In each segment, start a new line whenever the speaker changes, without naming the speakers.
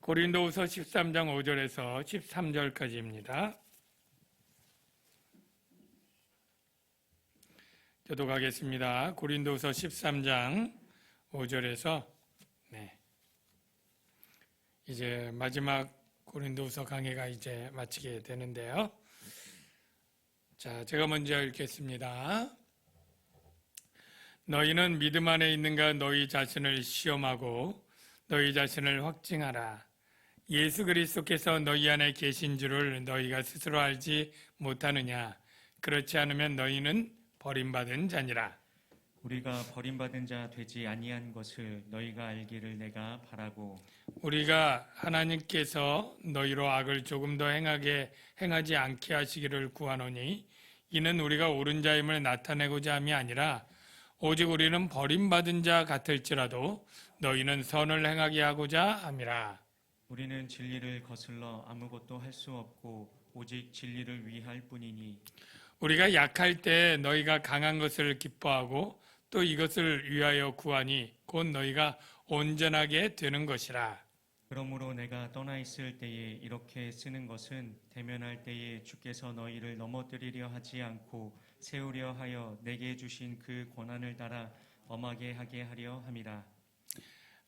고린도후서 13장 5절에서 13절까지입니다. 저도 가겠습니다. 고린도후서 13장 5절에서 이제 마지막 고린도후서 강해가 이제 마치게 되는데요. 자, 제가 먼저 읽겠습니다. 너희는 믿음 안에 있는가 너희 자신을 시험하고 너희 자신을 확증하라. 예수 그리스도께서 너희 안에 계신 줄을 너희가 스스로 알지 못하느냐. 그렇지 않으면 너희는 버림받은 자니라.
우리가 버림받은 자 되지 아니한 것을 너희가 알기를 내가 바라고,
우리가 하나님께서 너희로 악을 조금 더 행하지 않게 하시기를 구하노니 이는 우리가 옳은 자임을 나타내고자 함이 아니라 오직 우리는 버림받은 자 같을지라도 너희는 선을 행하게 하고자 함이라.
우리는 진리를 거슬러 아무것도 할 수 없고 오직 진리를 위할 뿐이니,
우리가 약할 때 너희가 강한 것을 기뻐하고 또 이것을 위하여 구하니 곧 너희가 온전하게 되는 것이라.
그러므로 내가 떠나 있을 때에 이렇게 쓰는 것은 대면할 때에 주께서 너희를 넘어뜨리려 하지 않고 세우려 하여 내게 주신 그 권한을 따라 엄하게 하게 하려 함이라.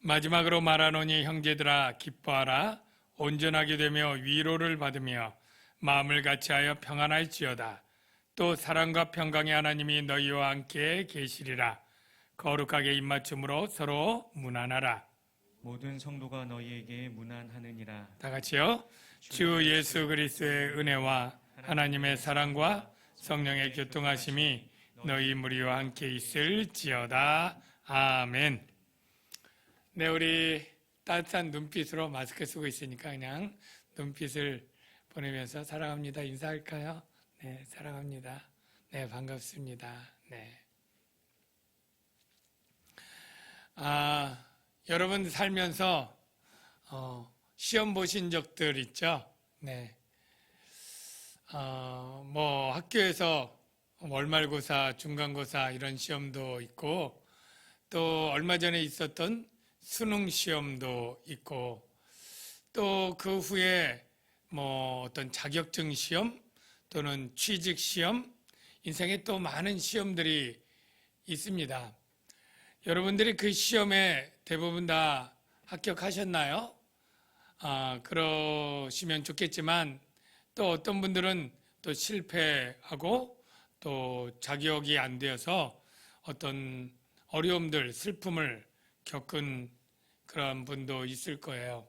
마지막으로 말하노니 형제들아 기뻐하라. 온전하게 되며 위로를 받으며 마음을 같이하여 평안할지어다. 또 사랑과 평강의 하나님이 너희와 함께 계시리라. 거룩하게 입맞춤으로 서로 문안하라.
모든 성도가 너희에게 문안하느니라.
다 같이요. 주 예수 그리스도의 은혜와 하나님의 사랑과 성령의 교통하심이 너희 무리와 함께 있을지어다. 아멘. 네, 우리 따뜻한 눈빛으로 마스크 쓰고 있으니까 그냥 눈빛을 보내면서 사랑합니다 인사할까요? 네, 사랑합니다. 네, 반갑습니다. 네. 여러분 살면서 시험 보신 적들 있죠? 네. 뭐 학교에서 월말고사, 중간고사 이런 시험도 있고 또 얼마 전에 있었던 수능 시험도 있고 또 그 후에 뭐 어떤 자격증 시험 또는 취직 시험, 인생에 또 많은 시험들이 있습니다. 여러분들이 그 시험에 대부분 다 합격하셨나요? 그러시면 좋겠지만 또 어떤 분들은 또 실패하고 또 자격이 안 되어서 어떤 어려움들, 슬픔을 겪은 그런 분도 있을 거예요.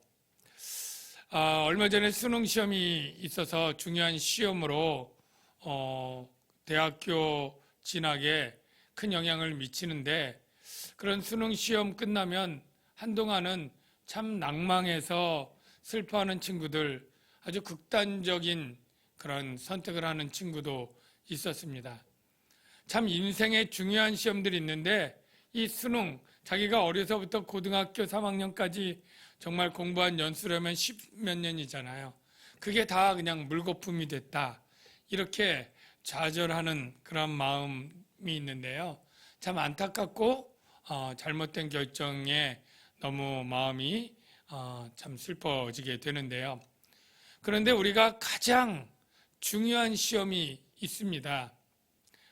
얼마 전에 수능 시험이 있어서 중요한 시험으로 대학교 진학에 큰 영향을 미치는데 그런 수능 시험 끝나면 한동안은 참 낭망해서 슬퍼하는 친구들, 아주 극단적인 그런 선택을 하는 친구도 있었습니다. 참 인생에 중요한 시험들이 있는데 이 수능, 자기가 어려서부터 고등학교 3학년까지 정말 공부한 연수라면 10몇 년이잖아요. 그게 다 그냥 물거품이 됐다. 이렇게 좌절하는 그런 마음이 있는데요. 참 안타깝고 잘못된 결정에 너무 마음이 참 슬퍼지게 되는데요. 그런데 우리가 가장 중요한 시험이 있습니다.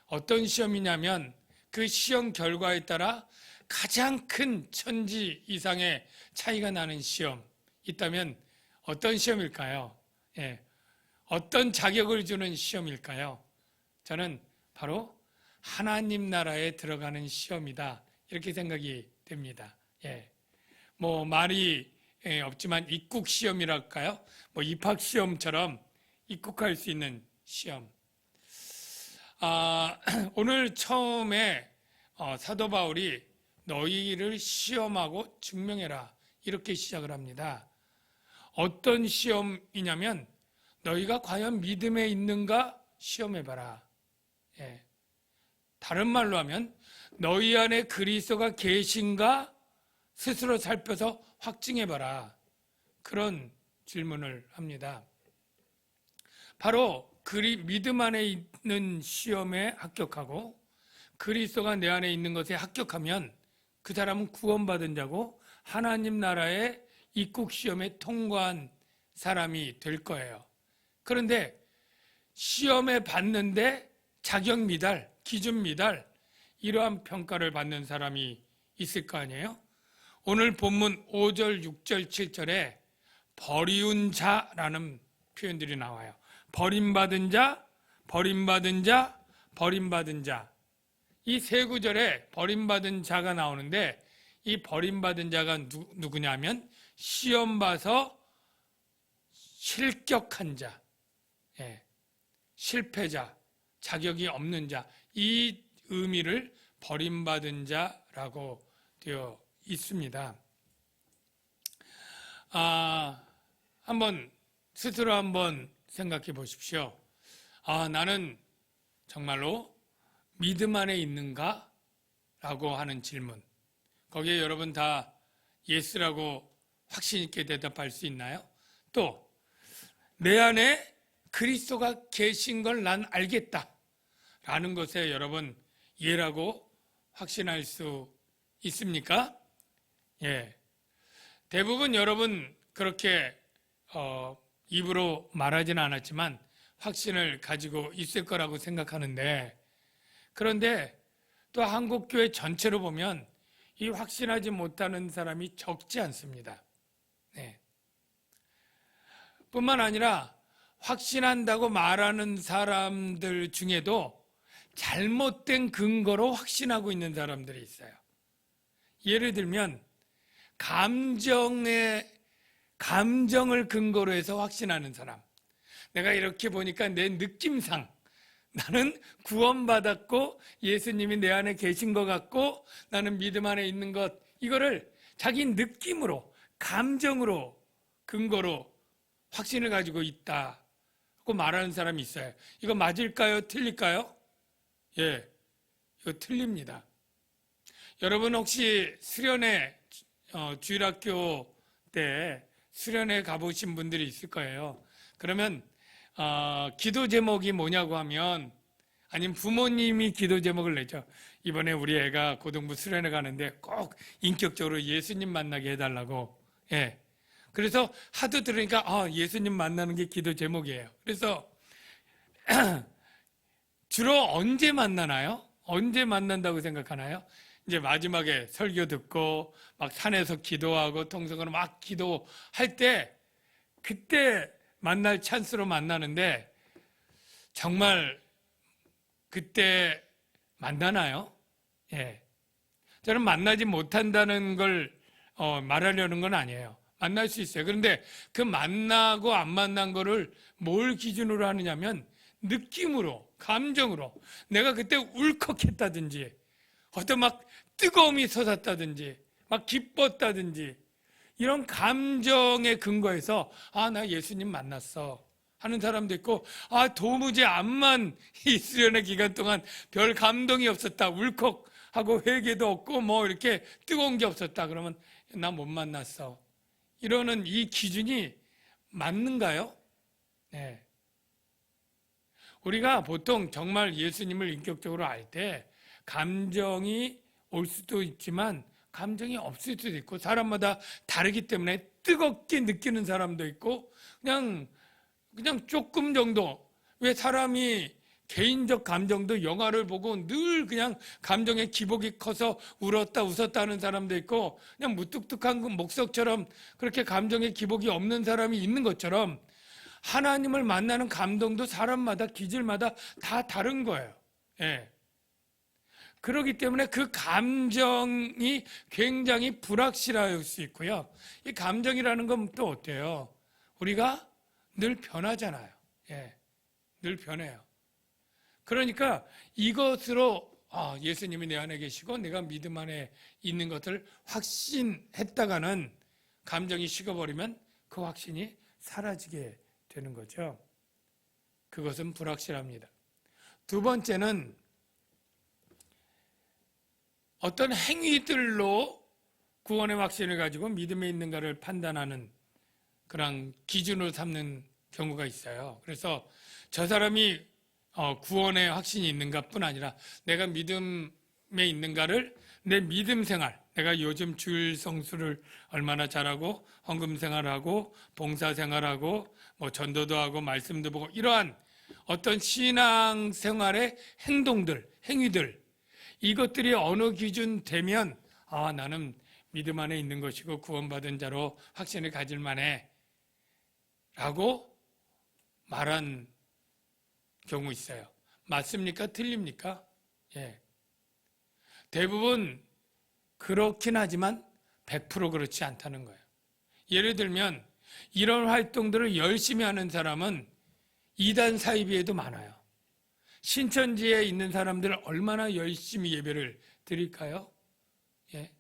어떤 시험이냐면 그 시험 결과에 따라 가장 큰 천지 이상의 차이가 나는 시험 있다면 어떤 시험일까요? 어떤 자격을 주는 시험일까요? 저는 바로 하나님 나라에 들어가는 시험이다. 이렇게 생각이 됩니다. 뭐 말이 없지만 입국 시험이랄까요? 뭐 입학 시험처럼 입국할 수 있는 시험. 오늘 처음에 사도 바울이 너희를 시험하고 증명해라 이렇게 시작을 합니다. 어떤 시험이냐면 너희가 과연 믿음에 있는가 시험해봐라. 다른 말로 하면 너희 안에 그리스도가 계신가 스스로 살펴서 확증해봐라. 그런 질문을 합니다. 바로 믿음 안에 있는 시험에 합격하고 그리스도가 내 안에 있는 것에 합격하면 그 사람은 구원받은 자고 하나님 나라에 입국 시험에 통과한 사람이 될 거예요. 그런데 시험에 봤는데 자격 미달, 기준 미달, 이러한 평가를 받는 사람이 있을 거 아니에요? 오늘 본문 5절, 6절, 7절에 버리운 자라는 표현들이 나와요. 버림받은 자, 버림받은 자, 버림받은 자. 이 세 구절에 버림받은 자가 나오는데 이 버림받은 자가 누구냐면 시험 봐서 실격한 자, 실패자, 자격이 없는 자, 이 의미를 버림받은 자라고 되어 있습니다. 스스로 한번 생각해 보십시오. 나는 정말로 믿음 안에 있는가? 라고 하는 질문. 거기에 여러분 다 예스라고 확신 있게 대답할 수 있나요? 또 내 안에 그리스도가 계신 걸 난 알겠다 라는 것에 여러분 예라고 확신할 수 있습니까? 예. 대부분 여러분 그렇게 입으로 말하지는 않았지만 확신을 가지고 있을 거라고 생각하는데, 그런데 또 한국교회 전체로 보면 이 확신하지 못하는 사람이 적지 않습니다. 네. 뿐만 아니라 확신한다고 말하는 사람들 중에도 잘못된 근거로 확신하고 있는 사람들이 있어요. 예를 들면 감정을 근거로 해서 확신하는 사람. 내가 이렇게 보니까 내 느낌상 나는 구원받았고 예수님이 내 안에 계신 것 같고 나는 믿음 안에 있는 것, 이거를 자기 느낌으로, 감정으로 근거로 확신을 가지고 있다고 말하는 사람이 있어요. 이거 맞을까요? 틀릴까요? 예, 이거 틀립니다. 여러분 혹시 수련회, 주일학교 때 수련회 가보신 분들이 있을 거예요. 그러면 기도 제목이 뭐냐고 하면, 아니면 부모님이 기도 제목을 내죠. 이번에 우리 애가 고등부 수련회 가는데 꼭 인격적으로 예수님 만나게 해달라고. 예. 그래서 하도 들으니까 예수님 만나는 게 기도 제목이에요. 그래서 주로 언제 만나나요? 언제 만난다고 생각하나요? 이제 마지막에 설교 듣고 막 산에서 기도하고 통성으로 막 기도할 때, 그때 만날 찬스로 만나는데 정말 그때 만나나요? 예. 저는 만나지 못한다는 걸 말하려는 건 아니에요. 만날 수 있어요. 그런데 그 만나고 안 만난 거를 뭘 기준으로 하느냐면 느낌으로, 감정으로, 내가 그때 울컥했다든지 어떤 막 뜨거움이 솟았다든지 막 기뻤다든지 이런 감정에 근거해서 나 예수님 만났어 하는 사람도 있고, 도무지 암만 이 수련의 기간 동안 별 감동이 없었다, 울컥하고 회개도 없고 뭐 이렇게 뜨거운 게 없었다, 그러면 나 못 만났어, 이러는 이 기준이 맞는가요? 네. 우리가 보통 정말 예수님을 인격적으로 알 때 감정이 올 수도 있지만 감정이 없을 수도 있고, 사람마다 다르기 때문에 뜨겁게 느끼는 사람도 있고 그냥 조금 정도, 왜 사람이 개인적 감정도 영화를 보고 늘 그냥 감정의 기복이 커서 울었다 웃었다 하는 사람도 있고, 그냥 무뚝뚝한 목석처럼 그렇게 감정의 기복이 없는 사람이 있는 것처럼 하나님을 만나는 감동도 사람마다 기질마다 다 다른 거예요. 예. 그렇기 때문에 그 감정이 굉장히 불확실할 수 있고요. 이 감정이라는 건 또 어때요? 우리가 늘 변하잖아요. 예. 늘 변해요. 그러니까 이것으로 예수님이 내 안에 계시고 내가 믿음 안에 있는 것을 확신했다가는 감정이 식어버리면 그 확신이 사라지게 되는 거죠. 그것은 불확실합니다. 두 번째는 어떤 행위들로 구원의 확신을 가지고 믿음에 있는가를 판단하는 그런 기준으로 삼는 경우가 있어요. 그래서 저 사람이 구원의 확신이 있는가 뿐 아니라 내가 믿음에 있는가를 내 믿음 생활, 내가 요즘 주일 성수를 얼마나 잘하고 헌금 생활하고 봉사 생활하고 뭐 전도도 하고 말씀도 보고 이러한 어떤 신앙 생활의 행동들, 행위들 이것들이 어느 기준 되면 나는 믿음 안에 있는 것이고 구원받은 자로 확신을 가질 만해 라고 말한 경우 있어요. 맞습니까? 틀립니까? 예. 대부분 그렇긴 하지만 100% 그렇지 않다는 거예요. 예를 들면 이런 활동들을 열심히 하는 사람은 이단 사이비에도 많아요. 신천지에 있는 사람들 얼마나 열심히 예배를 드릴까요? 예.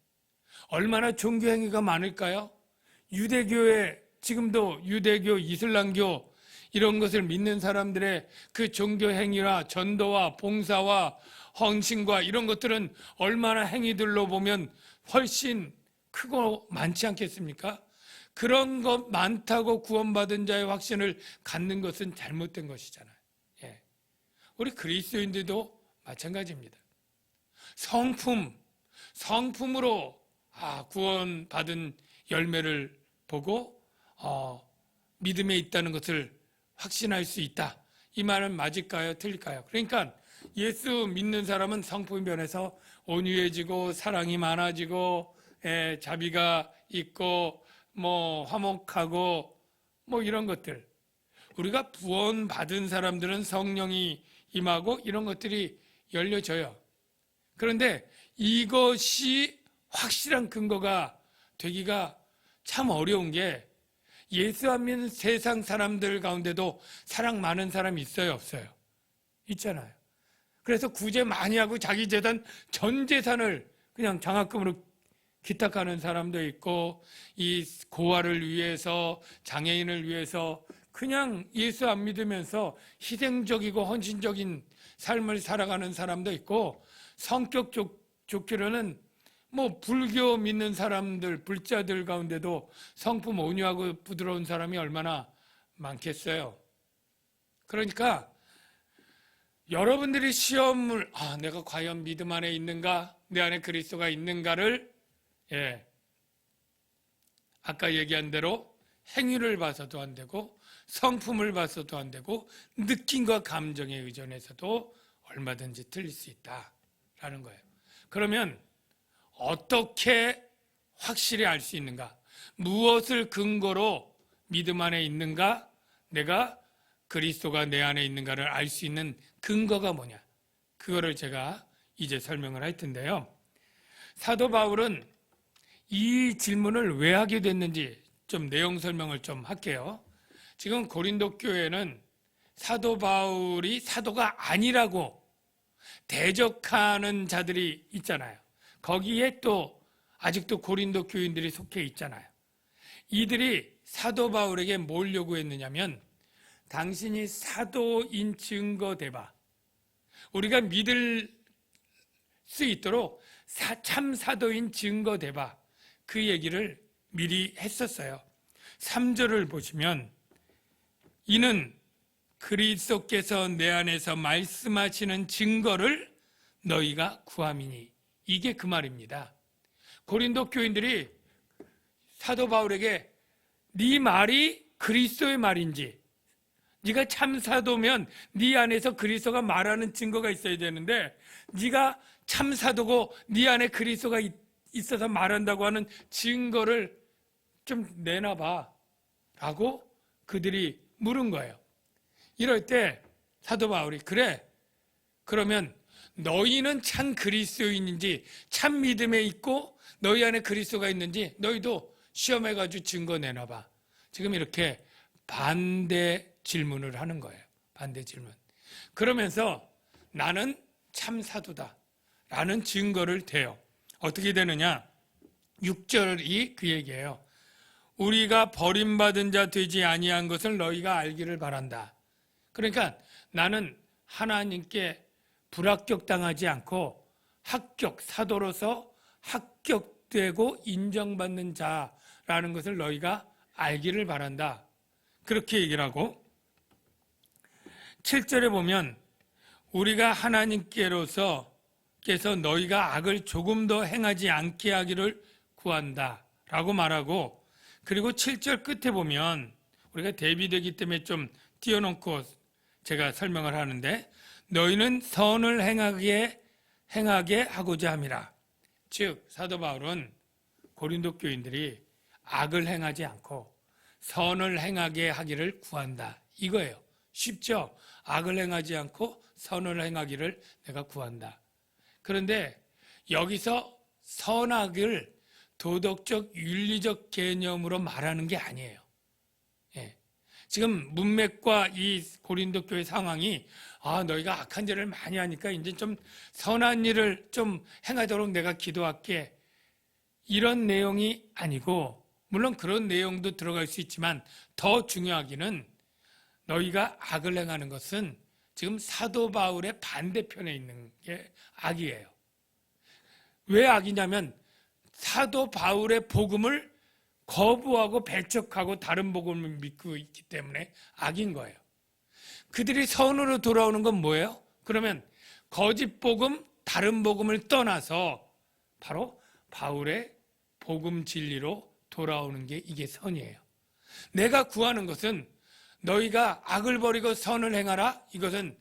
얼마나 종교 행위가 많을까요? 유대교에 지금도 유대교, 이슬람교 이런 것을 믿는 사람들의 그 종교 행위와 전도와 봉사와 헌신과 이런 것들은 얼마나 행위들로 보면 훨씬 크고 많지 않겠습니까? 그런 것 많다고 구원받은 자의 확신을 갖는 것은 잘못된 것이잖아요. 예. 우리 그리스도인들도 마찬가지입니다. 성품으로 구원받은 열매를 보고 믿음에 있다는 것을 확신할 수 있다. 이 말은 맞을까요? 틀릴까요? 그러니까 예수 믿는 사람은 성품이 변해서 온유해지고 사랑이 많아지고 자비가 있고 뭐 화목하고 뭐 이런 것들. 우리가 구원받은 사람들은 성령이 임하고 이런 것들이 열려져요. 그런데 이것이 확실한 근거가 되기가 참 어려운 게 예수 안 믿는 세상 사람들 가운데도 사랑 많은 사람이 있어요, 없어요? 있잖아요. 그래서 구제 많이 하고 자기 재산 전 재산을 그냥 장학금으로 기탁하는 사람도 있고 이 고아를 위해서 장애인을 위해서 그냥 예수 안 믿으면서 희생적이고 헌신적인 삶을 살아가는 사람도 있고 성격 좋기로는 뭐 불교 믿는 사람들, 불자들 가운데도 성품 온유하고 부드러운 사람이 얼마나 많겠어요. 그러니까 여러분들이 시험을 내가 과연 믿음 안에 있는가? 내 안에 그리스도가 있는가를 아까 얘기한 대로 행위를 봐서도 안 되고 성품을 봐서도 안 되고 느낌과 감정에 의존해서도 얼마든지 틀릴 수 있다라는 거예요. 그러면 어떻게 확실히 알 수 있는가? 무엇을 근거로 믿음 안에 있는가? 내가 그리스도가 내 안에 있는가를 알 수 있는 근거가 뭐냐? 그거를 제가 이제 설명을 할 텐데요. 사도 바울은 이 질문을 왜 하게 됐는지 좀 내용 설명을 좀 할게요. 지금 고린도 교회는 사도 바울이 사도가 아니라고 대적하는 자들이 있잖아요. 거기에 또 아직도 고린도 교인들이 속해 있잖아요. 이들이 사도 바울에게 뭘 요구했느냐면 당신이 사도인 증거 대봐. 우리가 믿을 수 있도록 참 사도인 증거 대봐. 그 얘기를 미리 했었어요. 3절을 보시면 이는 그리스도께서 내 안에서 말씀하시는 증거를 너희가 구함이니. 이게 그 말입니다. 고린도 교인들이 사도 바울에게 네 말이 그리스도의 말인지 네가 참 사도면 네 안에서 그리스도가 말하는 증거가 있어야 되는데 네가 참 사도고 네 안에 그리스도가 있어서 말한다고 하는 증거를 좀 내놔봐 라고 그들이 물은 거예요. 이럴 때 사도 바울이 그래 그러면 너희는 참 그리스도인인지 참 믿음에 있고 너희 안에 그리스도가 있는지 너희도 시험해가지고 증거 내놔봐. 지금 이렇게 반대 질문을 하는 거예요. 반대 질문. 그러면서 나는 참 사도다 라는 증거를 대요. 어떻게 되느냐? 6절이 그 얘기예요. 우리가 버림받은 자 되지 아니한 것을 너희가 알기를 바란다. 그러니까 나는 하나님께 불합격당하지 않고 사도로서 합격되고 인정받는 자라는 것을 너희가 알기를 바란다. 그렇게 얘기를 하고 7절에 보면 우리가 하나님께로서 하나님께서 너희가 악을 조금 더 행하지 않게 하기를 구한다 라고 말하고, 그리고 7절 끝에 보면 우리가 대비되기 때문에 좀 띄워놓고 제가 설명을 하는데, 너희는 선을 행하게 하고자 함이라. 즉 사도 바울은 고린도 교인들이 악을 행하지 않고 선을 행하게 하기를 구한다 이거예요. 쉽죠? 악을 행하지 않고 선을 행하기를 내가 구한다. 그런데 여기서 선악을 도덕적 윤리적 개념으로 말하는 게 아니에요. 예. 지금 문맥과 이 고린도 교회 상황이 너희가 악한 일을 많이 하니까 이제 좀 선한 일을 좀 행하도록 내가 기도할게, 이런 내용이 아니고, 물론 그런 내용도 들어갈 수 있지만 더 중요하기는 너희가 악을 행하는 것은 지금 사도 바울의 반대편에 있는 게 악이에요. 왜 악이냐면 사도 바울의 복음을 거부하고 배척하고 다른 복음을 믿고 있기 때문에 악인 거예요. 그들이 선으로 돌아오는 건 뭐예요? 그러면 거짓 복음, 다른 복음을 떠나서 바로 바울의 복음 진리로 돌아오는 게 이게 선이에요. 내가 구하는 것은 너희가 악을 버리고 선을 행하라. 이것은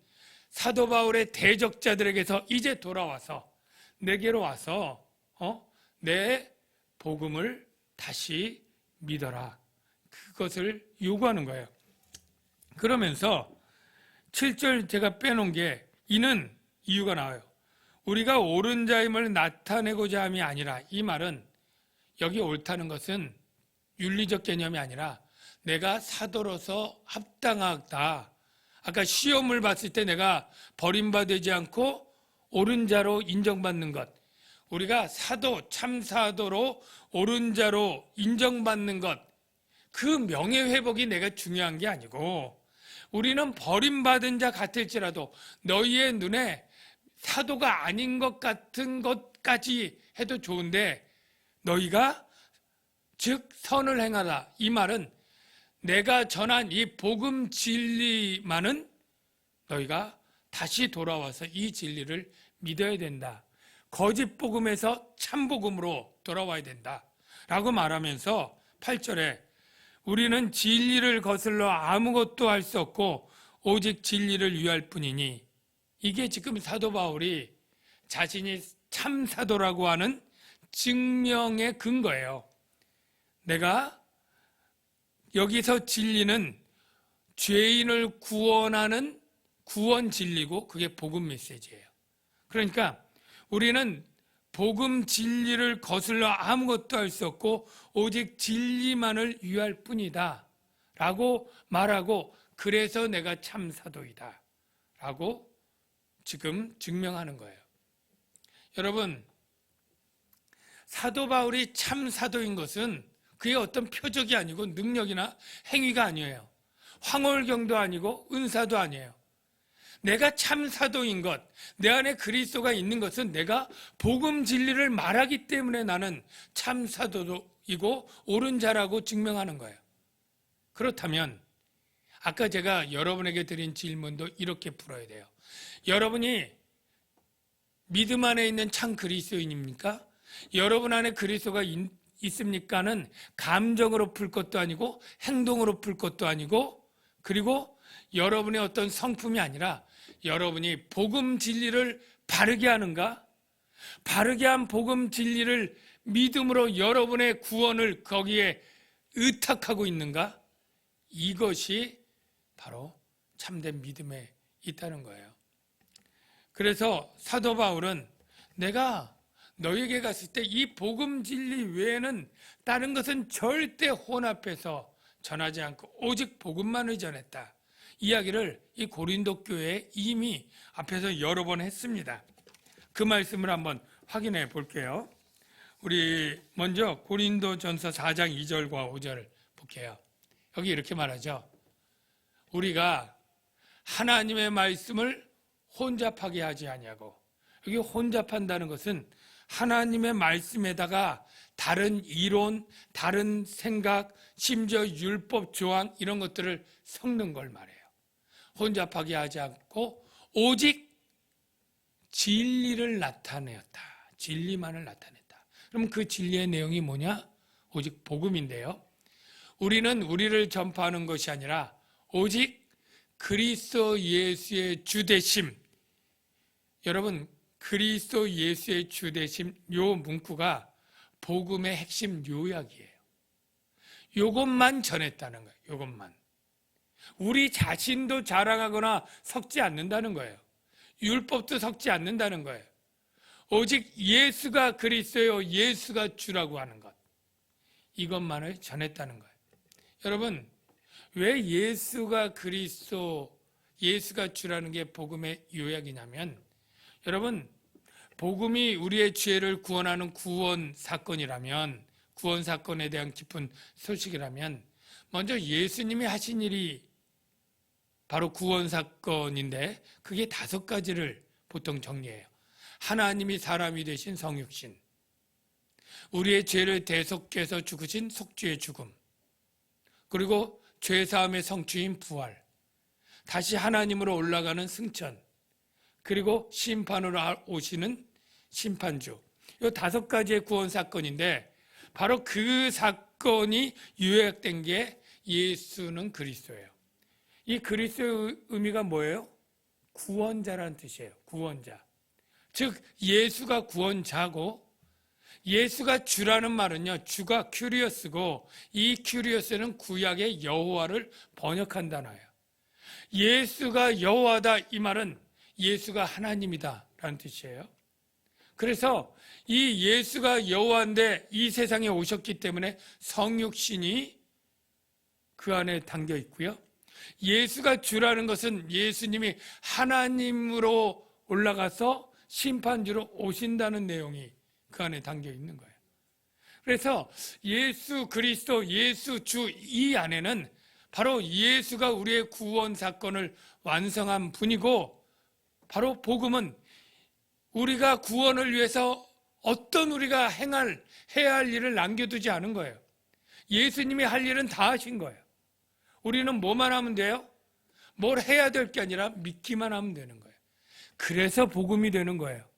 사도 바울의 대적자들에게서 이제 돌아와서 내게로 와서 내 복음을 다시 믿어라. 그것을 요구하는 거예요. 그러면서 7절 제가 빼놓은 게, 이는 이유가 나와요. 우리가 옳은 자임을 나타내고자 함이 아니라, 이 말은 여기 옳다는 것은 윤리적 개념이 아니라 내가 사도로서 합당하다. 아까 시험을 봤을 때 내가 버림받지 않고 옳은 자로 인정받는 것, 우리가 사도, 참 사도로 옳은 자로 인정받는 것, 그 명예회복이 내가 중요한 게 아니고, 우리는 버림받은 자 같을지라도 너희의 눈에 사도가 아닌 것 같은 것까지 해도 좋은데, 너희가 즉 선을 행하라. 이 말은 내가 전한 이 복음 진리만은 너희가 다시 돌아와서 이 진리를 믿어야 된다. 거짓 복음에서 참 복음으로 돌아와야 된다 라고 말하면서 8절에 우리는 진리를 거슬러 아무것도 할 수 없고 오직 진리를 위할 뿐이니, 이게 지금 사도 바울이 자신이 참 사도라고 하는 증명의 근거예요. 내가 여기서 진리는 죄인을 구원하는 구원 진리고 그게 복음 메시지예요. 그러니까 우리는 복음 진리를 거슬러 아무것도 할 수 없고 오직 진리만을 위할 뿐이다 라고 말하고, 그래서 내가 참 사도이다 라고 지금 증명하는 거예요. 여러분, 사도 바울이 참 사도인 것은 그의 어떤 표적이 아니고 능력이나 행위가 아니에요. 황홀경도 아니고 은사도 아니에요. 내가 참 사도인 것, 내 안에 그리스도가 있는 것은 내가 복음 진리를 말하기 때문에 나는 참 사도이고 옳은 자라고 증명하는 거예요. 그렇다면 아까 제가 여러분에게 드린 질문도 이렇게 풀어야 돼요. 여러분이 믿음 안에 있는 참 그리스도인입니까? 여러분 안에 그리스도가 있습니까는 감정으로 풀 것도 아니고 행동으로 풀 것도 아니고, 그리고 여러분의 어떤 성품이 아니라 여러분이 복음 진리를 바르게 하는가? 바르게 한 복음 진리를 믿음으로 여러분의 구원을 거기에 의탁하고 있는가? 이것이 바로 참된 믿음에 있다는 거예요. 그래서 사도 바울은 내가 너에게 갔을 때 이 복음 진리 외에는 다른 것은 절대 혼합해서 전하지 않고 오직 복음만을 전했다. 이야기를 이 고린도 교회에 이미 앞에서 여러 번 했습니다. 그 말씀을 한번 확인해 볼게요. 우리 먼저 고린도전서 4장 2절과 5절을 볼게요. 여기 이렇게 말하죠. 우리가 하나님의 말씀을 혼잡하게 하지 아니하고, 여기 혼잡한다는 것은 하나님의 말씀에다가 다른 이론, 다른 생각, 심지어 율법 조항 이런 것들을 섞는 걸 말해요. 혼잡하게 하지 않고 오직 진리를 나타내었다. 진리만을 나타냈다. 그럼 그 진리의 내용이 뭐냐? 오직 복음인데요. 우리는 우리를 전파하는 것이 아니라 오직 그리스도 예수의 주되심. 여러분, 그리스도 예수의 주되심 요 문구가 복음의 핵심 요약이에요. 요것만 전했다는 거예요. 요것만. 우리 자신도 자랑하거나 섞지 않는다는 거예요. 율법도 섞지 않는다는 거예요. 오직 예수가 그리스도요, 예수가 주라고 하는 것. 이것만을 전했다는 거예요. 여러분, 왜 예수가 그리스도, 예수가 주라는 게 복음의 요약이냐면, 여러분, 복음이 우리의 죄를 구원하는 구원 사건이라면, 구원 사건에 대한 깊은 소식이라면, 먼저 예수님이 하신 일이 바로 구원 사건인데, 그게 5가지를 보통 정리해요. 하나님이 사람이 되신 성육신, 우리의 죄를 대속해서 죽으신 속죄의 죽음, 그리고 죄사함의 성취인 부활, 다시 하나님으로 올라가는 승천, 그리고 심판으로 오시는 심판주. 이 5가지의 구원 사건인데 바로 그 사건이 요약된 게 예수는 그리스도예요. 이 그리스도의 의미가 뭐예요? 구원자라는 뜻이에요. 구원자. 즉 예수가 구원자고, 예수가 주라는 말은요, 주가 큐리어스고, 이 큐리어스는 구약의 여호와를 번역한 단어예요. 예수가 여호와다, 이 말은 예수가 하나님이다 라는 뜻이에요. 그래서 이 예수가 여호와인데 이 세상에 오셨기 때문에 성육신이 그 안에 담겨 있고요. 예수가 주라는 것은 예수님이 하나님으로 올라가서 심판주로 오신다는 내용이 그 안에 담겨 있는 거예요. 그래서 예수 그리스도, 예수 주, 이 안에는 바로 예수가 우리의 구원 사건을 완성한 분이고, 바로 복음은 우리가 구원을 위해서 어떤 우리가 해야 할 일을 남겨두지 않은 거예요. 예수님이 할 일은 다 하신 거예요. 우리는 뭐만 하면 돼요? 뭘 해야 될 게 아니라 믿기만 하면 되는 거예요. 그래서 복음이 되는 거예요.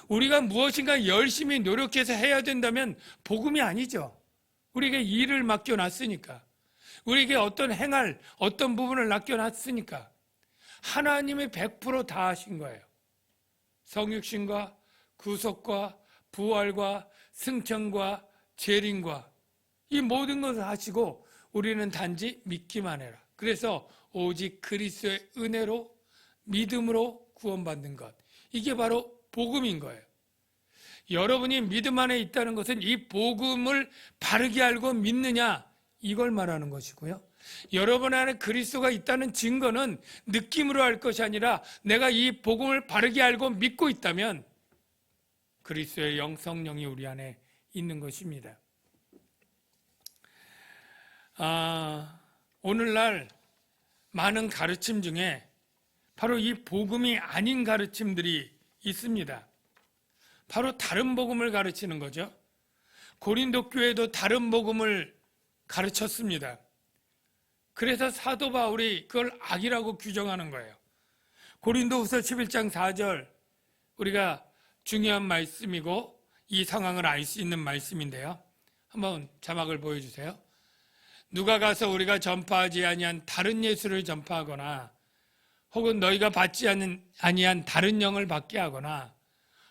우리가 무엇인가 열심히 노력해서 해야 된다면 복음이 아니죠. 우리에게 일을 맡겨놨으니까, 우리에게 어떤 부분을 맡겨놨으니까 하나님이 100% 다 하신 거예요. 성육신과 구속과 부활과 승천과 재림과 이 모든 것을 하시고 우리는 단지 믿기만 해라. 그래서 오직 그리스도의 은혜로, 믿음으로 구원받는 것, 이게 바로 복음인 거예요. 여러분이 믿음 안에 있다는 것은 이 복음을 바르게 알고 믿느냐, 이걸 말하는 것이고요. 여러분 안에 그리스도가 있다는 증거는 느낌으로 할 것이 아니라 내가 이 복음을 바르게 알고 믿고 있다면 그리스도의 성령이 우리 안에 있는 것입니다. 오늘날 많은 가르침 중에 바로 이 복음이 아닌 가르침들이 있습니다. 바로 다른 복음을 가르치는 거죠. 고린도 교회도 다른 복음을 가르쳤습니다. 그래서 사도 바울이 그걸 악이라고 규정하는 거예요. 고린도후서 11장 4절, 우리가 중요한 말씀이고 이 상황을 알 수 있는 말씀인데요. 한번 자막을 보여주세요. 누가 가서 우리가 전파하지 아니한 다른 예수를 전파하거나, 혹은 너희가 받지 아니한 다른 영을 받게 하거나,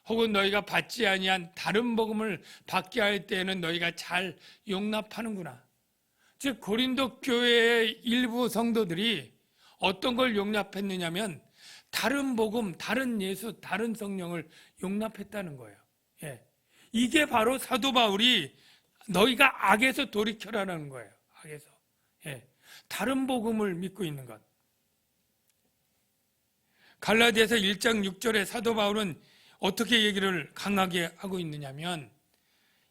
혹은 너희가 받지 아니한 다른 복음을 받게 할 때에는 너희가 잘 용납하는구나. 즉 고린도 교회의 일부 성도들이 어떤 걸 용납했느냐면 다른 복음, 다른 예수, 다른 성령을 용납했다는 거예요. 예. 이게 바로 사도 바울이 너희가 악에서 돌이켜라는 거예요. 악에서. 예. 다른 복음을 믿고 있는 것. 갈라디아서 1장 6절에 사도 바울은 어떻게 얘기를 강하게 하고 있느냐면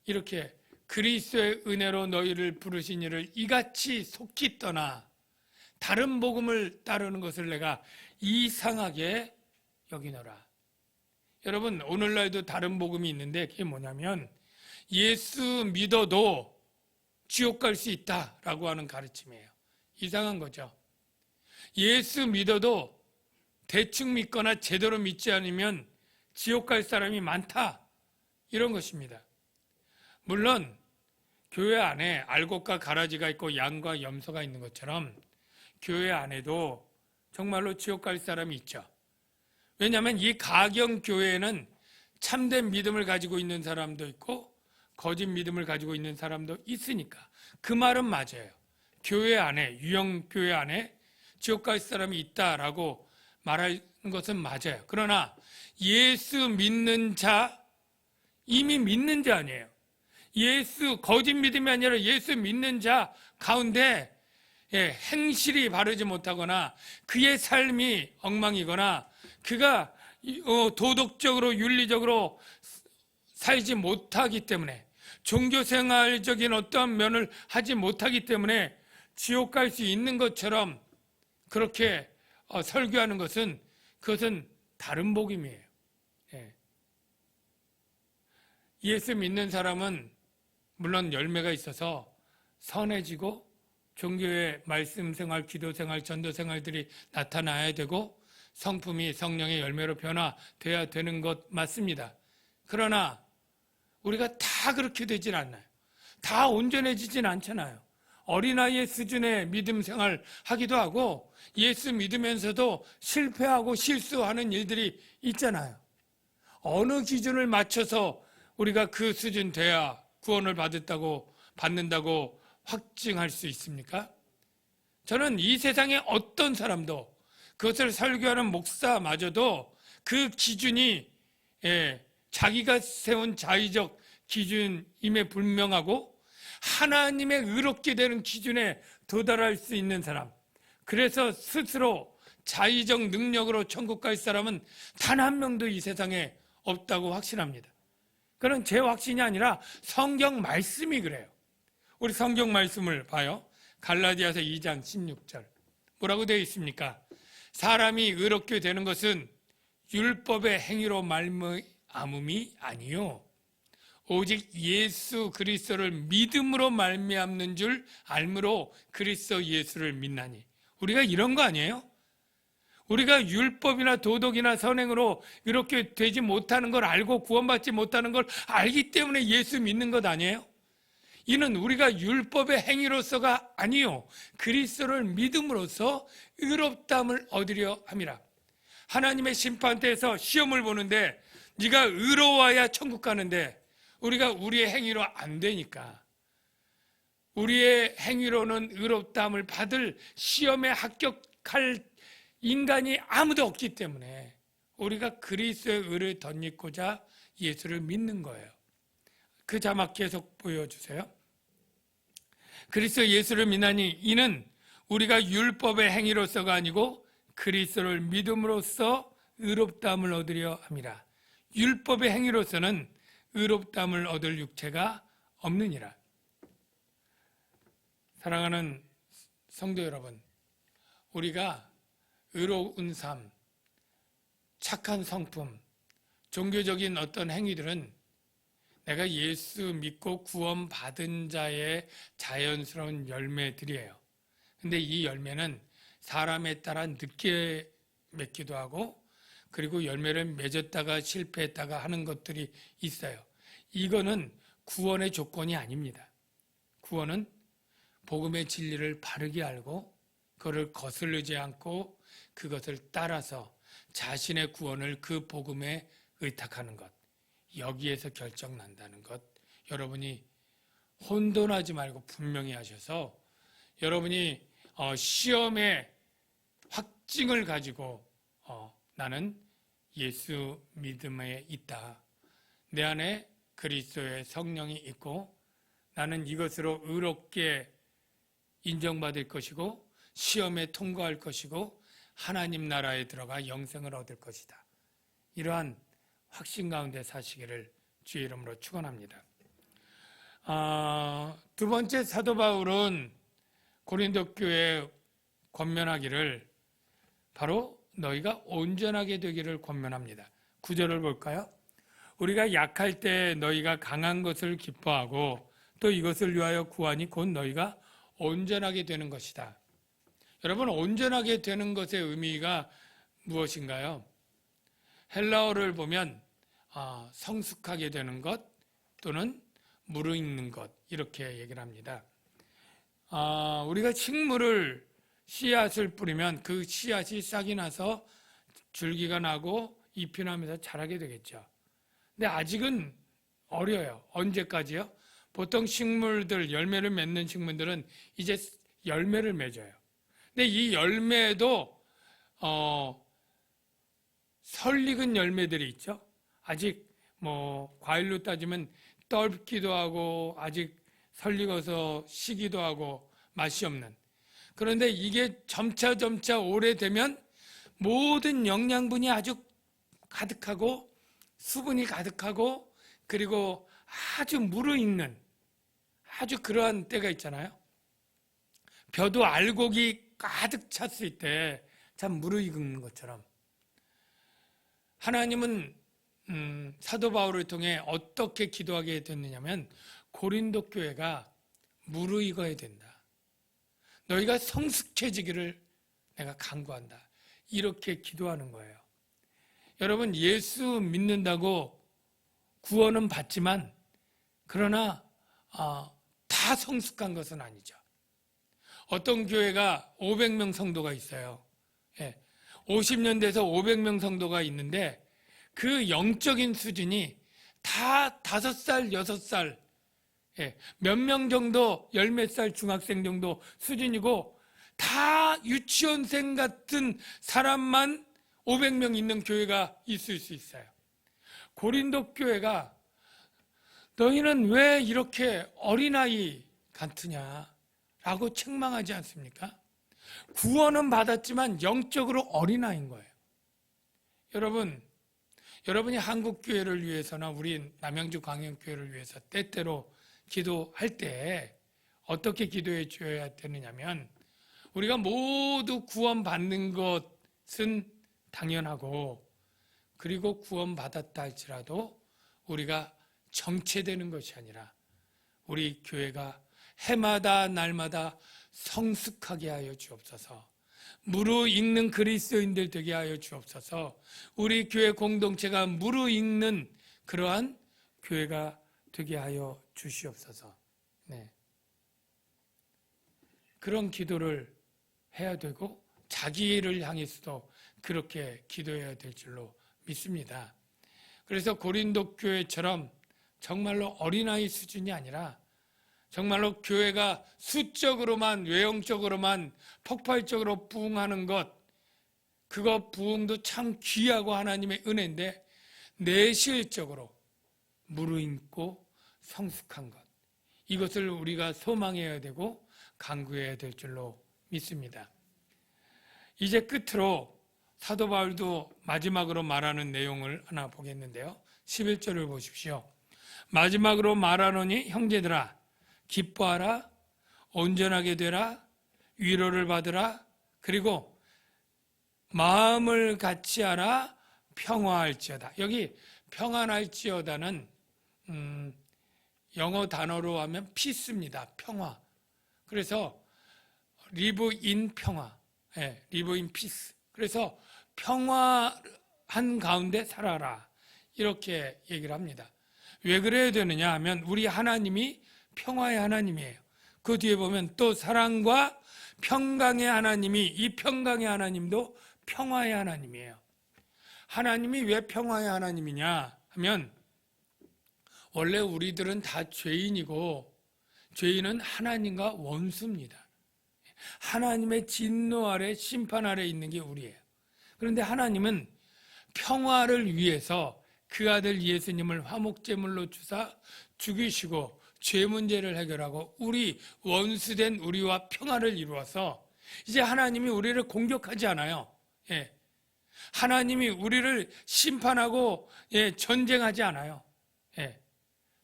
이렇게, 그리스도의 은혜로 너희를 부르신 이를 이같이 속히 떠나 다른 복음을 따르는 것을 내가 이상하게 여기노라. 여러분, 오늘날도 다른 복음이 있는데 그게 뭐냐면 예수 믿어도 지옥 갈 수 있다라고 하는 가르침이에요. 이상한 거죠. 예수 믿어도 대충 믿거나 제대로 믿지 않으면 지옥 갈 사람이 많다. 이런 것입니다. 물론 교회 안에 알곡과 가라지가 있고 양과 염소가 있는 것처럼 교회 안에도 정말로 지옥 갈 사람이 있죠. 왜냐하면 이 가경 교회에는 참된 믿음을 가지고 있는 사람도 있고 거짓 믿음을 가지고 있는 사람도 있으니까 그 말은 맞아요. 교회 안에, 유형 교회 안에 지옥 갈 사람이 있다라고 말하는 것은 맞아요. 그러나 예수 믿는 자, 이미 믿는 자 아니에요. 거짓 믿음이 아니라 예수 믿는 자 가운데 행실이 바르지 못하거나 그의 삶이 엉망이거나 그가 도덕적으로 윤리적으로 살지 못하기 때문에 종교생활적인 어떠한 면을 하지 못하기 때문에 지옥 갈 수 있는 것처럼 그렇게 설교하는 것은 그것은 다른 복음이에요. 예수 믿는 사람은 물론 열매가 있어서 선해지고 종교의 말씀 생활, 기도 생활, 전도 생활들이 나타나야 되고 성품이 성령의 열매로 변화돼야 되는 것 맞습니다. 그러나 우리가 다 그렇게 되진 않나요? 다 온전해지진 않잖아요. 어린아이의 수준의 믿음 생활 하기도 하고 예수 믿으면서도 실패하고 실수하는 일들이 있잖아요. 어느 기준을 맞춰서 우리가 그 수준 돼야 구원을 받는다고 확증할 수 있습니까? 저는 이 세상의 어떤 사람도 그것을 설교하는 목사마저도 그 기준이 자기가 세운 자의적 기준임에 불명하고 하나님의 의롭게 되는 기준에 도달할 수 있는 사람, 그래서 스스로 자의적 능력으로 천국 갈 사람은 단 한 명도 이 세상에 없다고 확신합니다. 그건 제 확신이 아니라 성경 말씀이 그래요. 우리 성경 말씀을 봐요. 갈라디아서 2장 16절 뭐라고 되어 있습니까? 사람이 의롭게 되는 것은 율법의 행위로 말미암음이 아니요 오직 예수 그리스도를 믿음으로 말미암는 줄 알므로 그리스도 예수를 믿나니. 우리가 이런 거 아니에요? 우리가 율법이나 도덕이나 선행으로 이렇게 되지 못하는 걸 알고 구원받지 못하는 걸 알기 때문에 예수 믿는 것 아니에요? 이는 우리가 율법의 행위로서가 아니요 그리스도를 믿음으로써 의롭다함을 얻으려 함이라. 하나님의 심판대에서 시험을 보는데 네가 의로워야 천국 가는데 우리가 우리의 행위로 안 되니까, 우리의 행위로는 의롭다함을 받을 시험에 합격할 인간이 아무도 없기 때문에 우리가 그리스도의 의를 덧입고자 예수를 믿는 거예요. 그 자막 계속 보여주세요. 그리스도 예수를 믿나니 이는 우리가 율법의 행위로서가 아니고 그리스도를 믿음으로써 의롭다함을 얻으려 함이라. 율법의 행위로서는 의롭다함을 얻을 육체가 없느니라. 사랑하는 성도 여러분, 우리가 의로운 삶, 착한 성품, 종교적인 어떤 행위들은 내가 예수 믿고 구원받은 자의 자연스러운 열매들이에요. 근데 이 열매는 사람에 따라 늦게 맺기도 하고 그리고 열매를 맺었다가 실패했다가 하는 것들이 있어요. 이거는 구원의 조건이 아닙니다. 구원은 복음의 진리를 바르게 알고 그것을 거스르지 않고 그것을 따라서 자신의 구원을 그 복음에 의탁하는 것, 여기에서 결정난다는 것, 여러분이 혼돈하지 말고 분명히 하셔서 여러분이 시험의 확증을 가지고 나는 예수 믿음에 있다, 내 안에 그리스도의 성령이 있고 나는 이것으로 의롭게 인정받을 것이고 시험에 통과할 것이고 하나님 나라에 들어가 영생을 얻을 것이다, 이러한 확신 가운데 사시기를 주의 이름으로 축원합니다. 두 번째, 사도 바울은 고린도 교회에 권면하기를 바로 너희가 온전하게 되기를 권면합니다. 9절을 볼까요? 우리가 약할 때 너희가 강한 것을 기뻐하고 또 이것을 위하여 구하니 곧 너희가 온전하게 되는 것이다. 여러분, 온전하게 되는 것의 의미가 무엇인가요? 헬라어를 보면 성숙하게 되는 것 또는 무르익는 것 이렇게 얘기를 합니다. 우리가 식물을 씨앗을 뿌리면 그 씨앗이 싹이 나서 줄기가 나고 잎이 나면서 자라게 되겠죠. 근데 아직은 어려요. 언제까지요? 보통 식물들, 열매를 맺는 식물들은 이제 열매를 맺어요. 근데 이 열매도 설익은 열매들이 있죠. 아직 과일로 따지면 떫기도 하고 아직 설익어서 시기도 하고 맛이 없는. 그런데 이게 점차 오래되면 모든 영양분이 아주 가득하고 수분이 가득하고 그리고 아주 무르익는 아주 그러한 때가 있잖아요. 벼도 알곡이 가득 찼을 때 참 무르익는 것처럼 하나님은 사도 바울을 통해 어떻게 기도하게 됐느냐면 고린도 교회가 무르익어야 된다. 너희가 성숙해지기를 내가 간구한다. 이렇게 기도하는 거예요. 여러분 예수 믿는다고 구원은 받지만 그러나 다 성숙한 것은 아니죠. 어떤 교회가 500명 성도가 있어요. 50년 돼서 500명 성도가 있는데 그 영적인 수준이 다 5살, 6살 몇 명 정도, 열 몇 살 중학생 정도 수준이고 다 유치원생 같은 사람만 500명 있는 교회가 있을 수 있어요. 고린도 교회가 너희는 왜 이렇게 어린아이 같으냐 라고 책망하지 않습니까? 구원은 받았지만 영적으로 어린아이인 거예요. 여러분이 한국교회를 위해서나 우리 남양주 광역교회를 위해서 때때로 기도할 때 어떻게 기도해 줘야 되느냐면 우리가 모두 구원받는 것은 당연하고 그리고 구원받았다 할지라도 우리가 정체되는 것이 아니라 우리 교회가 해마다 날마다 성숙하게 하여 주옵소서. 무르익는 그리스도인들 되게 하여 주옵소서. 우리 교회 공동체가 무르익는 그러한 교회가 되게 하여 주시옵소서. 그런 기도를 해야 되고 자기를 향해서도 그렇게 기도해야 될 줄로 믿습니다. 그래서 고린도 교회처럼 정말로 어린아이 수준이 아니라 정말로 교회가 수적으로만 외형적으로만 폭발적으로 부흥하는 것 그거 부흥도 참 귀하고 하나님의 은혜인데 내실적으로 무르익고 성숙한 것 이것을 우리가 소망해야 되고 간구해야 될 줄로 믿습니다. 이제 끝으로 사도 바울도 마지막으로 말하는 내용을 하나 보겠는데요. 11절을 보십시오. 마지막으로 말하노니 형제들아 기뻐하라 온전하게 되라 위로를 받으라 그리고 마음을 같이 하라 평화할지어다. 여기 평안할지어다는 영어 단어로 하면 peace입니다. 평화. 그래서 live in 평화, live in peace. 그래서 평화한 가운데 살아라 이렇게 얘기를 합니다. 왜 그래야 되느냐 하면 우리 하나님이 평화의 하나님이에요. 그 뒤에 보면 또 사랑과 평강의 하나님이 이 평강의 하나님도 평화의 하나님이에요. 하나님이 왜 평화의 하나님이냐 하면 원래 우리들은 다 죄인이고 죄인은 하나님과 원수입니다. 하나님의 진노 아래 심판 아래 있는 게 우리예요. 그런데 하나님은 평화를 위해서 그 아들 예수님을 화목제물로 주사 죽이시고 죄 문제를 해결하고 우리 원수된 우리와 평화를 이루어서 이제 하나님이 우리를 공격하지 않아요. 하나님이 우리를 심판하고 전쟁하지 않아요.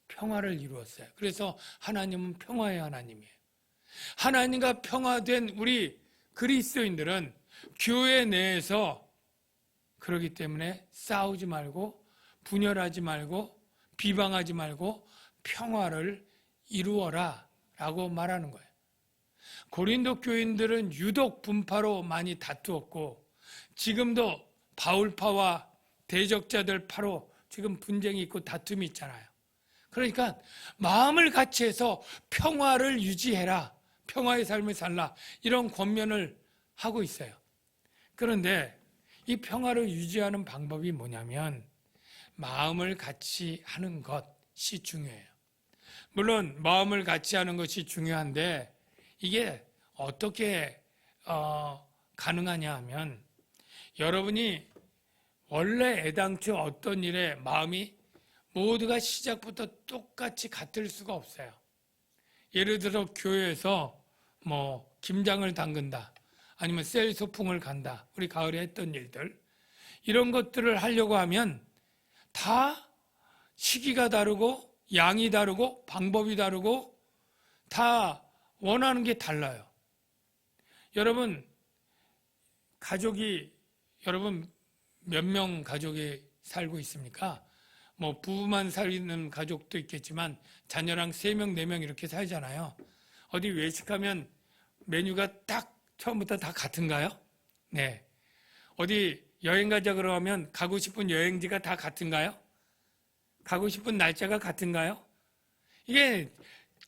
평화를 이루었어요. 그래서 하나님은 평화의 하나님이에요. 하나님과 평화된 우리 그리스도인들은 교회 내에서 그러기 때문에 싸우지 말고 분열하지 말고 비방하지 말고 평화를 이루어라 라고 말하는 거예요. 고린도 교인들은 유독 분파로 많이 다투었고 지금도 바울파와 대적자들 바로 지금 분쟁이 있고 다툼이 있잖아요. 그러니까 마음을 같이 해서 평화를 유지해라. 평화의 삶을 살라. 이런 권면을 하고 있어요. 그런데 이 평화를 유지하는 방법이 뭐냐면 마음을 같이 하는 것이 중요해요. 물론 마음을 같이 하는 것이 중요한데 이게 어떻게 가능하냐 하면 여러분이 원래 애당초 어떤 일에 마음이 모두가 시작부터 똑같이 같을 수가 없어요. 예를 들어 교회에서 뭐 김장을 담근다, 아니면 셀 소풍을 간다, 우리 가을에 했던 일들, 이런 것들을 하려고 하면 다 시기가 다르고 양이 다르고 방법이 다르고 다 원하는 게 달라요. 여러분 몇 명 가족이 살고 있습니까? 뭐 부부만 사는 가족도 있겠지만 자녀랑 3명, 4명 이렇게 살잖아요. 어디 외식하면 메뉴가 딱 처음부터 다 같은가요? 네. 어디 여행 가자 그러면 가고 싶은 여행지가 다 같은가요? 가고 싶은 날짜가 같은가요? 이게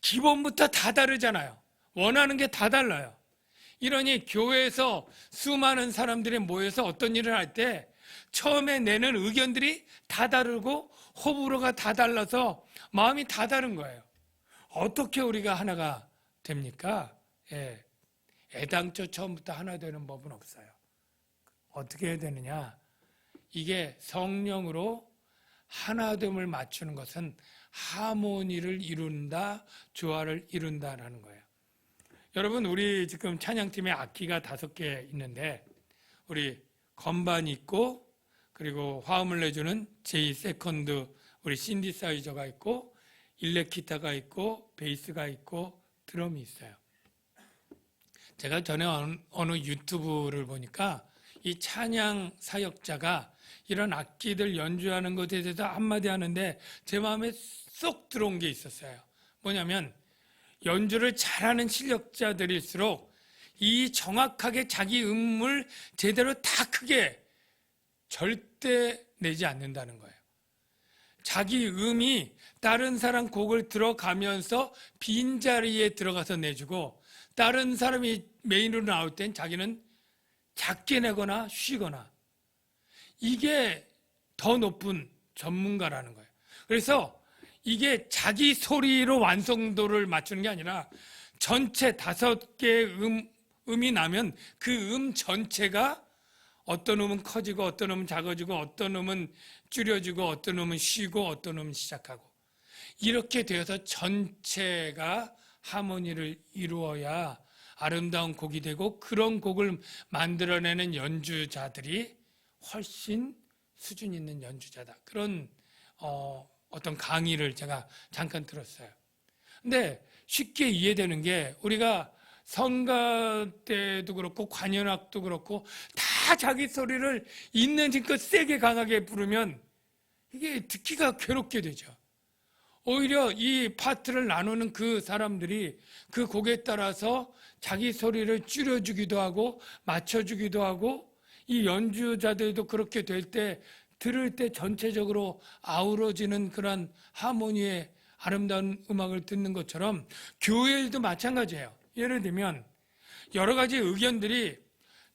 기본부터 다 다르잖아요. 원하는 게 다 달라요. 이러니 교회에서 수많은 사람들이 모여서 어떤 일을 할 때 처음에 내는 의견들이 다 다르고 호불호가 다 달라서 마음이 다 다른 거예요. 어떻게 우리가 하나가 됩니까? 예. 애당초 처음부터 하나 되는 법은 없어요. 어떻게 해야 되느냐? 이게 성령으로 하나됨을 맞추는 것은 하모니를 이룬다, 조화를 이룬다라는 거예요. 여러분 우리 지금 찬양팀에 악기가 5개 있는데 우리 건반이 있고 그리고 화음을 내주는 제2 세컨드 우리 신디사이저가 있고 일렉 기타가 있고 베이스가 있고 드럼이 있어요. 제가 전에 어느 유튜브를 보니까 이 찬양 사역자가 이런 악기들 연주하는 것에 대해서 한마디 하는데 제 마음에 쏙 들어온 게 있었어요. 뭐냐면 연주를 잘하는 실력자들일수록 이 정확하게 자기 음을 제대로 다 크게 절대 내지 않는다는 거예요. 자기 음이 다른 사람 곡을 들어가면서 빈자리에 들어가서 내주고 다른 사람이 메인으로 나올 땐 자기는 작게 내거나 쉬거나 이게 더 높은 전문가라는 거예요. 그래서 이게 자기 소리로 완성도를 맞추는 게 아니라 전체 5개의 음이 나면 그 음 전체가 어떤 음은 커지고 어떤 음은 작아지고 어떤 음은 줄여지고 어떤 음은 쉬고 어떤 음은 시작하고 이렇게 되어서 전체가 하모니를 이루어야 아름다운 곡이 되고 그런 곡을 만들어내는 연주자들이 훨씬 수준 있는 연주자다. 그런 어떤 강의를 제가 잠깐 들었어요. 근데 쉽게 이해되는 게 우리가 성가 때도 그렇고 관현악도 그렇고 다 자기 소리를 있는 힘껏 세게 강하게 부르면 이게 듣기가 괴롭게 되죠. 오히려 이 파트를 나누는 그 사람들이 그 곡에 따라서 자기 소리를 줄여주기도 하고 맞춰주기도 하고 이 연주자들도 그렇게 될 때 들을 때 전체적으로 아우러지는 그런 하모니의 아름다운 음악을 듣는 것처럼 교회도 마찬가지예요. 예를 들면 여러 가지 의견들이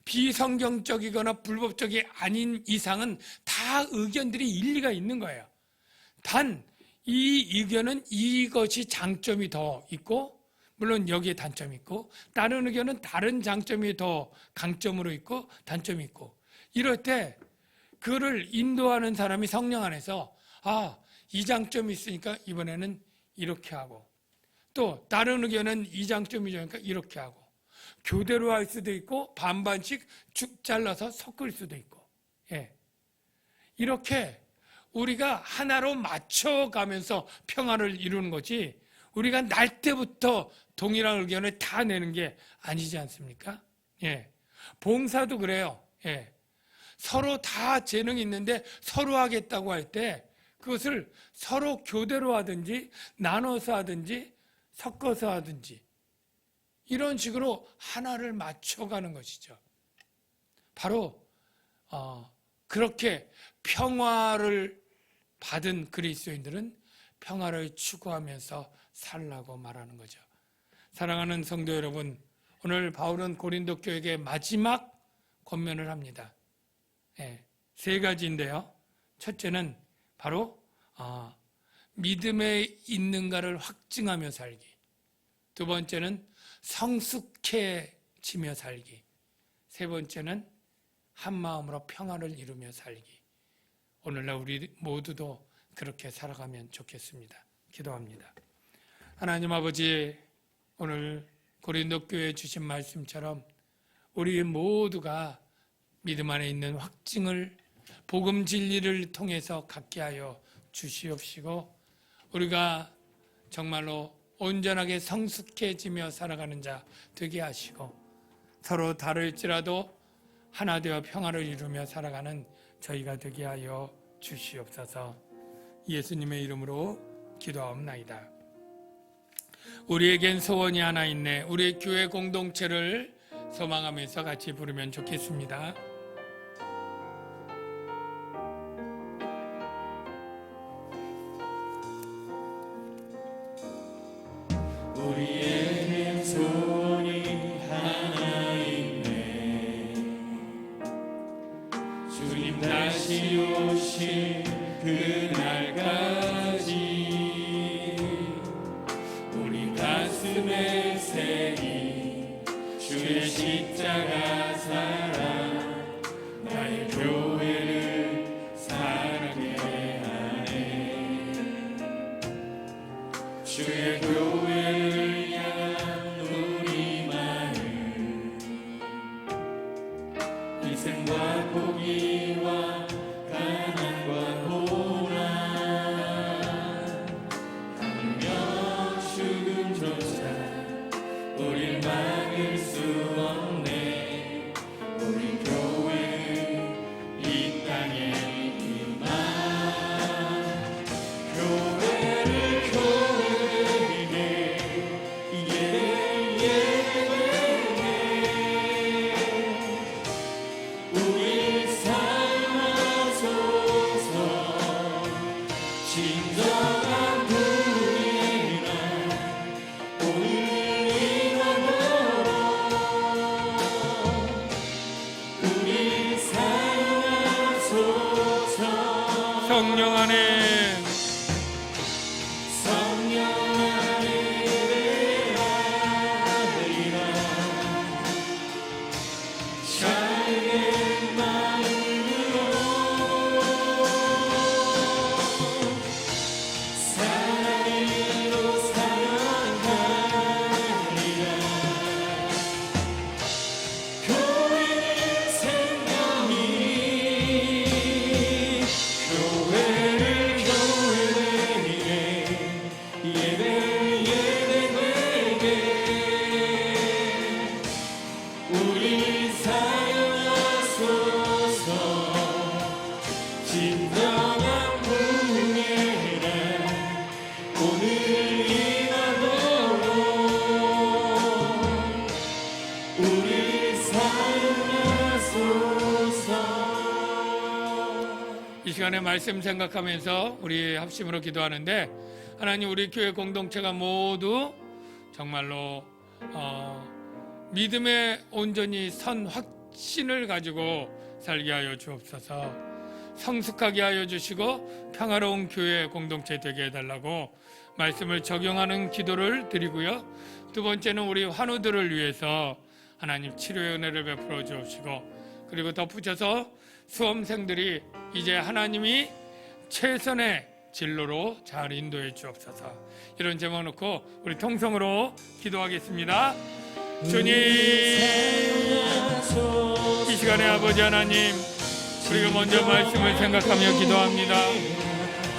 비성경적이거나 불법적이 아닌 이상은 다 의견들이 일리가 있는 거예요. 단 이 의견은 이것이 장점이 더 있고 물론 여기에 단점이 있고 다른 의견은 다른 장점이 더 강점으로 있고 단점이 있고 이럴 때 그를 인도하는 사람이 성령 안에서 이 장점이 있으니까 이번에는 이렇게 하고 또 다른 의견은 이 장점이 좋으니까 이렇게 하고 교대로 할 수도 있고 반반씩 축 잘라서 섞을 수도 있고 이렇게 우리가 하나로 맞춰가면서 평화를 이루는 거지 우리가 날 때부터 동일한 의견을 다 내는 게 아니지 않습니까? 봉사도 그래요. 서로 다 재능이 있는데 서로 하겠다고 할 때 그것을 서로 교대로 하든지 나눠서 하든지 섞어서 하든지 이런 식으로 하나를 맞춰가는 것이죠. 바로 그렇게 평화를 받은 그리스도인들은 평화를 추구하면서 살라고 말하는 거죠. 사랑하는 성도 여러분, 오늘 바울은 고린도 교회에게 마지막 권면을 합니다. 세 가지인데요. 첫째는 바로 믿음에 있는가를 확증하며 살기. 두 번째는 성숙해지며 살기. 세 번째는 한 마음으로 평화를 이루며 살기. 오늘날 우리 모두도 그렇게 살아가면 좋겠습니다. 기도합니다. 하나님 아버지, 오늘 고린도 교회에 주신 말씀처럼 우리 모두가 믿음 안에 있는 확증을 복음 진리를 통해서 갖게 하여 주시옵시고, 우리가 정말로 온전하게 성숙해지며 살아가는 자 되게 하시고, 서로 다를지라도 하나 되어 평화를 이루며 살아가는 저희가 되게 하여 주시옵소서. 예수님의 이름으로 기도하옵나이다. 우리에겐 소원이 하나 있네. 우리 교회 공동체를 소망하면서 같이 부르면 좋겠습니다.
우리에겐 소원이 하나 있네. 주님 다시 오실 그날까지 우리 가슴에 새긴 주의 십자가 사랑, 나의 교회를 사랑해 하네. 주의 교회를 향한 우리 마음, 희생과 포기와 가난과 고난, 하물며 죽음조차 우릴 막을 수 없네. 우리 교회는 이 땅에 있기만. 교회를 교회에게 우릴 사랑하소서. 진정한 분이라 오늘 이뤄도록 우릴 사랑하소서.
성령 안에
성령 안에 예배하리라. 작은 마음으로 사랑으로 사랑하리라. 교회는 생명이, 교회를 교회되게 예배되게 우릴 사용하소서. 진정한 분이라 오늘 이나도록 우릴 사용하소서.
이 시간에 말씀 생각하면서 우리 합심으로 기도하는데, 하나님, 우리 교회 공동체가 모두 정말로 믿음에 온전히 선 확신을 가지고 살게 하여 주옵소서. 성숙하게 하여 주시고 평화로운 교회 공동체 되게 해달라고 말씀을 적용하는 기도를 드리고요. 두 번째는 우리 환우들을 위해서 하나님 치료의 은혜를 베풀어 주옵시고, 그리고 덧붙여서 수험생들이 이제 하나님이 최선의 진로로 잘 인도해 주옵소서. 이런 제목 놓고 우리 통성으로 기도하겠습니다. 주님, 이 시간에 아버지 하나님, 우리가 먼저 말씀을 생각하며 기도합니다.